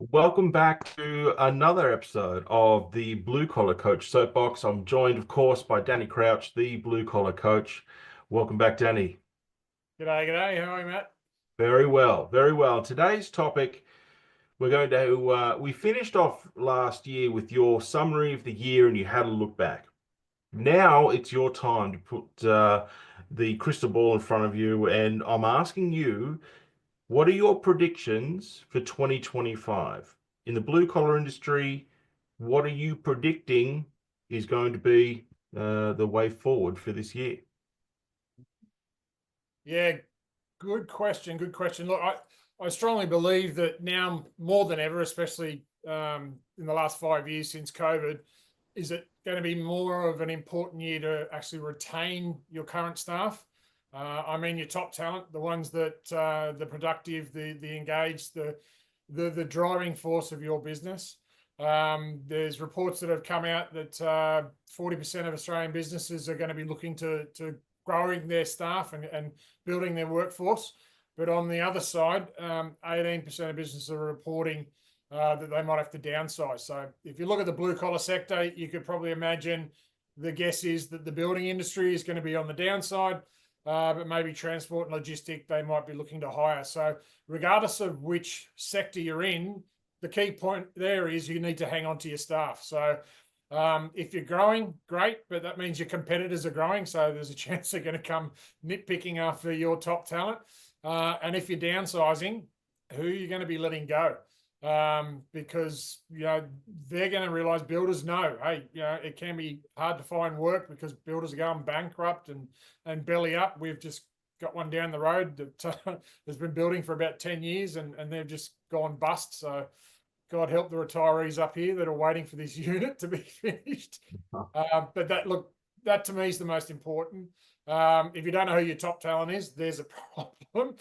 Welcome back to another episode of the Blue Collar Coach Soapbox. I'm joined, of course, by Danny Crouch, the Blue Collar Coach. Welcome back, Danny. G'day, g'day. How are you, Matt? Very well, very well. Today's topic, we finished off last year with your summary of the year and you had a look back. Now it's your time to put the crystal ball in front of you, and I'm asking you, what are your predictions for 2025? In the blue collar industry, what are you predicting is going to be the way forward for this year? Yeah, good question. Good question. Look, I strongly believe that now more than ever, especially in the last 5 years since COVID, is it going to be more of an important year to actually retain your current staff? I mean, your top talent, the ones that the productive, the engaged, the driving force of your business. There's reports that have come out that 40% of Australian businesses are going to be looking to growing their staff and building their workforce. But on the other side, 18% of businesses are reporting that they might have to downsize. So if you look at the blue collar sector, you could probably imagine the guess is that the building industry is going to be on the downside, but maybe transport and logistic, they might be looking to hire. So regardless of which sector you're in, the key point there is you need to hang on to your staff. So if you're growing, great, but that means your competitors are growing. So there's a chance they're going to come nitpicking after your top talent. And if you're downsizing, who are you going to be letting go? Because they're going to realize builders know, hey, it can be hard to find work because builders are going bankrupt and belly up. We've just got one down the road that has been building for about 10 years and they've just gone bust. So God help the retirees up here that are waiting for this unit to be finished. But that to me is the most important. If you don't know who your top talent is, there's a problem.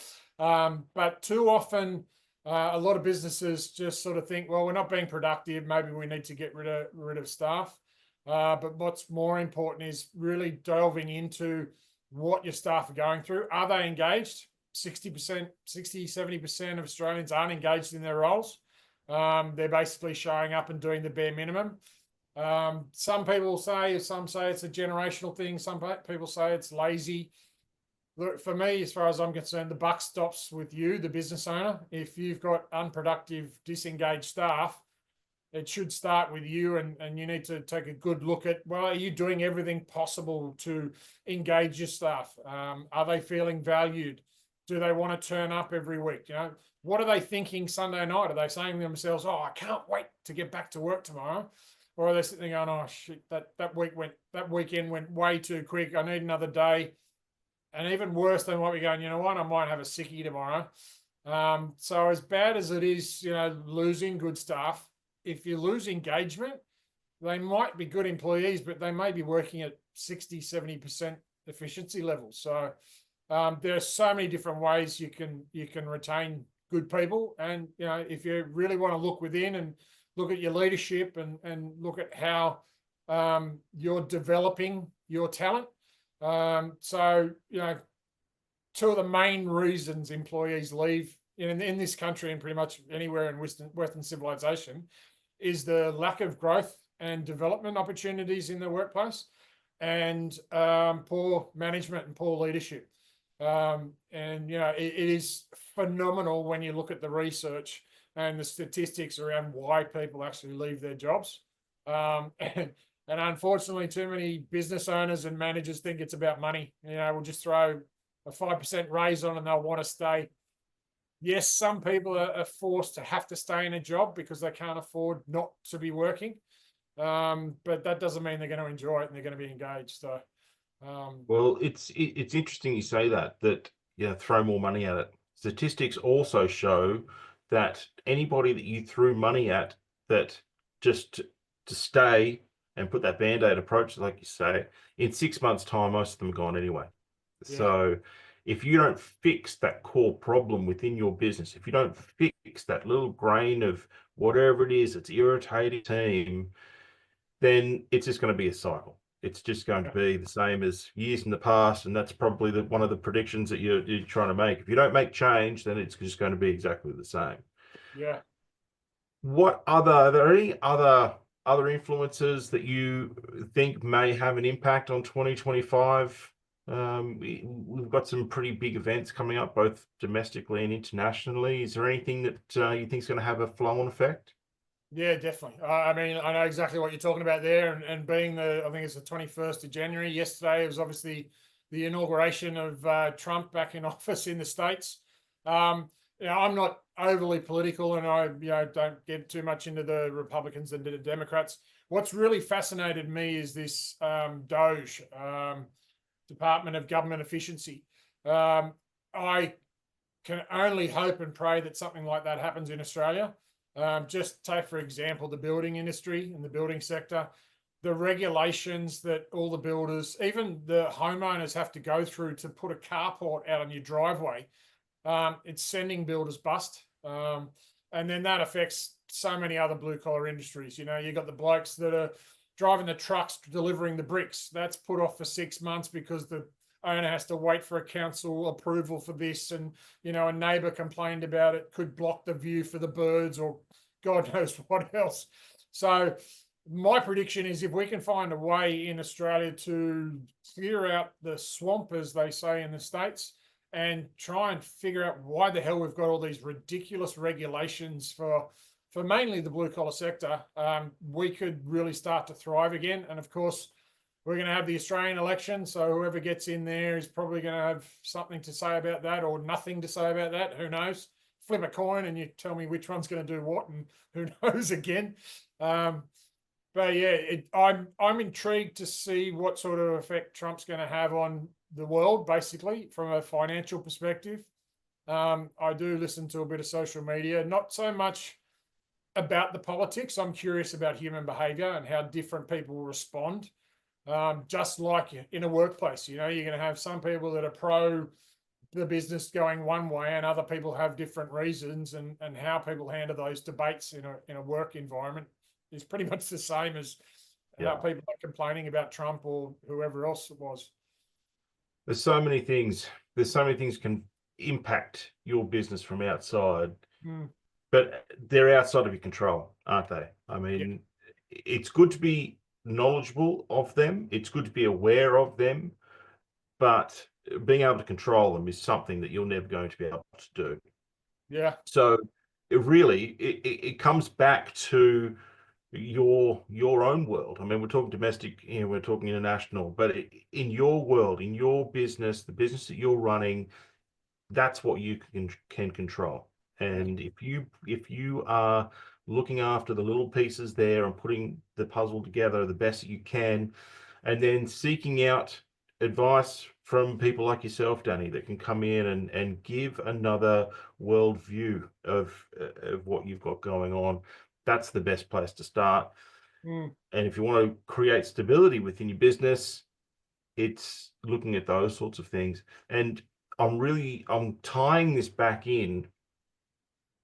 But too often, a lot of businesses just sort of think, well, we're not being productive. Maybe we need to get rid of staff. But what's more important is really delving into what your staff are going through. Are they engaged? 60%, 60, 70% of Australians aren't engaged in their roles. They're basically showing up and doing the bare minimum. Some say it's a generational thing. Some people say it's lazy. Look, for me, as far as I'm concerned, the buck stops with you, the business owner. If you've got unproductive, disengaged staff, it should start with you, and you need to take a good look at, well, are you doing everything possible to engage your staff? Are they feeling valued? Do they want to turn up every week? What are they thinking Sunday night? Are they saying to themselves, oh, I can't wait to get back to work tomorrow? Or are they sitting there going, oh shit, that weekend went way too quick. I need another day. And even worse, they might be going, you know what, I might have a sickie tomorrow. So as bad as it is, losing good staff, if you lose engagement, they might be good employees, but they may be working at 60, 70% efficiency levels. So there are so many different ways you can retain good people. And, if you really want to look within and look at your leadership and look at how you're developing your talent. So, two of the main reasons employees leave in this country and pretty much anywhere in Western civilization is the lack of growth and development opportunities in the workplace and poor management and poor leadership. It is phenomenal when you look at the research and the statistics around why people actually leave their jobs. And unfortunately, too many business owners and managers think it's about money. We'll just throw a 5% raise on and they'll want to stay. Yes, some people are forced to have to stay in a job because they can't afford not to be working. But that doesn't mean they're going to enjoy it and they're going to be engaged. So, Well, it's interesting you say that throw more money at it. Statistics also show that anybody that you threw money at that just to stay and put that band-aid approach, like you say, in 6 months' time, most of them are gone anyway. yeah. So if you don't fix that core problem within your business, if you don't fix that little grain of whatever it is that's irritating team, then it's just going to be a cycle. It's just going to be the same as years in the past, and that's probably one of the predictions that you're trying to make. If you don't make change, then it's just going to be exactly the same. Yeah. Are there any other influences that you think may have an impact on 2025? We've got some pretty big events coming up, both domestically and internationally. Is there anything that you think is going to have a flow-on effect? Yeah, definitely. I mean, I know exactly what you're talking about there, and being I think it's the 21st of January. Yesterday, it was obviously the inauguration of Trump back in office in the States. I'm not overly political, and I don't get too much into the Republicans and the Democrats. What's really fascinated me is this DOGE, Department of Government Efficiency. I can only hope and pray that something like that happens in Australia. Just take, for example, the building industry and the building sector, the regulations that all the builders, even the homeowners, have to go through to put a carport out on your driveway. It's sending builders bust. And then that affects so many other blue collar industries. You've got the blokes that are driving the trucks delivering the bricks. That's put off for 6 months because the owner has to wait for a council approval for this, and a neighbour complained about it, could block the view for the birds, or God knows what else. So my prediction is, if we can find a way in Australia to clear out the swamp, as they say in the States, and try and figure out why the hell we've got all these ridiculous regulations for mainly the blue collar sector, we could really start to thrive again. And of course, we're going to have the Australian election, so whoever gets in there is probably going to have something to say about that, or nothing to say about that. Who knows? Flip a coin and you tell me which one's going to do what, and who knows again. But yeah, I'm intrigued to see what sort of effect Trump's going to have on the world, basically, from a financial perspective. I do listen to a bit of social media, not so much about the politics. I'm curious about human behavior and how different people respond. Just like in a workplace, you're going to have some people that are pro the business going one way, and other people have different reasons, and how people handle those debates in a work environment is pretty much the same as how people are complaining about Trump or whoever else it was. There's so many things. There's so many things can impact your business from outside, but they're outside of your control, aren't they? I mean, it's good to be knowledgeable of them. It's good to be aware of them, but being able to control them is something that you're never going to be able to do. Yeah. So it comes back to your own world. I mean, we're talking domestic, we're talking international, but in your world, in your business, the business that you're running, that's what you can control. And if you are looking after the little pieces there and putting the puzzle together the best that you can, and then seeking out advice from people like yourself, Danny, that can come in and give another worldview of what you've got going on, that's the best place to start. And if you want to create stability within your business, it's looking at those sorts of things. And I'm tying this back in,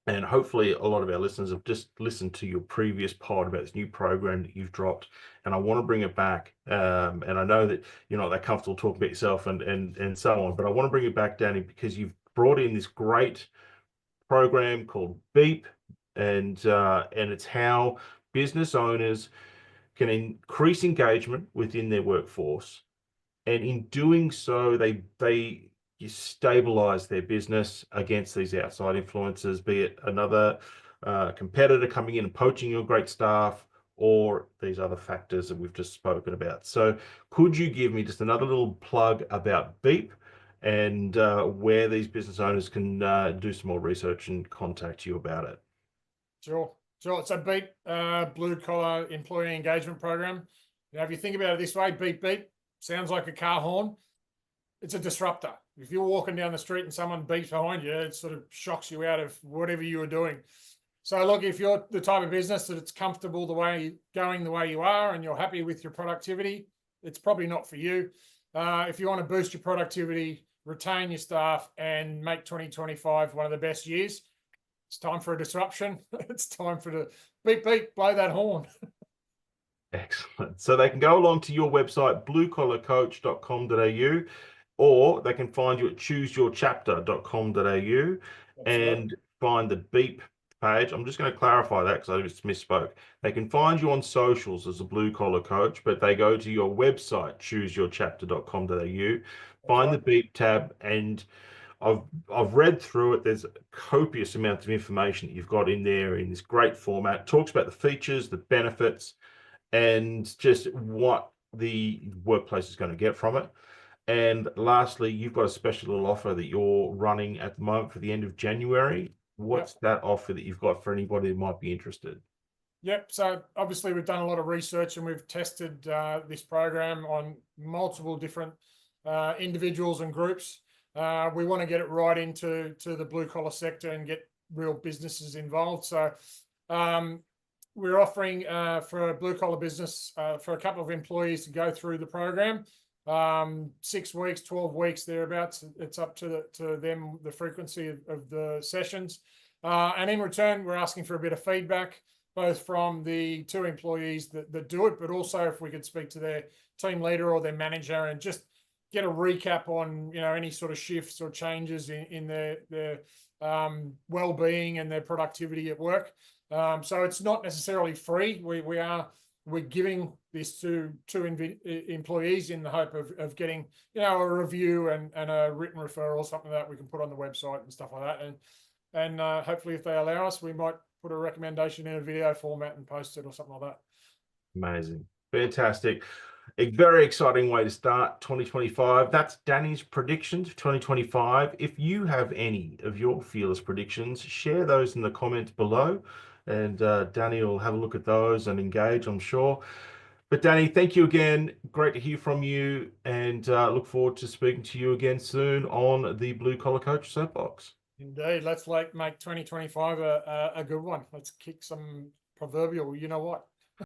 and hopefully a lot of our listeners have just listened to your previous pod about this new program that you've dropped, and I want to bring it back. And I know that you're not that comfortable talking about yourself and so on, but I want to bring it back, Danny, because you've brought in this great program called Beep, and it's how business owners can increase engagement within their workforce, and in doing so, they stabilize their business against these outside influences, be it another competitor coming in and poaching your great staff, or these other factors that we've just spoken about. So could you give me just another little plug about Beep, and where these business owners can do some more research and contact you about it? Sure. It's a Beep, blue collar employee engagement program. Now, if you think about it this way, beep, beep, sounds like a car horn. It's a disruptor. If you're walking down the street and someone beeps behind you, it sort of shocks you out of whatever you were doing. So look, if you're the type of business that it's comfortable the way you are, and you're happy with your productivity, it's probably not for you. If you want to boost your productivity, retain your staff, and make 2025 one of the best years, it's time for a disruption. It's time for the beep, beep, blow that horn. Excellent. So they can go along to your website, bluecollarcoach.com.au, or they can find you at chooseyourchapter.com.au and find the Beep page. I'm just going to clarify that because I just misspoke. They can find you on socials as a blue collar coach, but they go to your website, chooseyourchapter.com.au, That's find right. the beep tab, and I've read through it. There's copious amounts of information that you've got in there in this great format. It talks about the features, the benefits, and just what the workplace is going to get from it. And lastly, you've got a special little offer that you're running at the moment for the end of January. Yep. What's that offer that you've got for anybody that might be interested? Yep. So obviously we've done a lot of research and we've tested this program on multiple different individuals and groups. We want to get it right into the blue collar sector and get real businesses involved. So we're offering for a blue collar business for a couple of employees to go through the program. 6 weeks, 12 weeks, thereabouts. It's up to them, the frequency of the sessions. And in return, we're asking for a bit of feedback, both from the 2 employees that do it, but also if we could speak to their team leader or their manager and just get a recap on, you know, any sort of shifts or changes in their well-being and their productivity at work. So it's not necessarily free. We're giving this to 2 employees in the hope of getting, you know, a review and a written referral, something that we can put on the website and stuff like that. And hopefully if they allow us, we might put a recommendation in a video format and post it or something like that. Amazing. Fantastic. A very exciting way to start 2025. That's Danny's predictions for 2025. If you have any of your fearless predictions, share those in the comments below, and Danny will have a look at those and engage, I'm sure. But Danny, thank you again. Great to hear from you, and look forward to speaking to you again soon on the Blue Collar Coach Soapbox. Indeed. Let's make 2025 a good one. Let's kick some proverbial, you know what.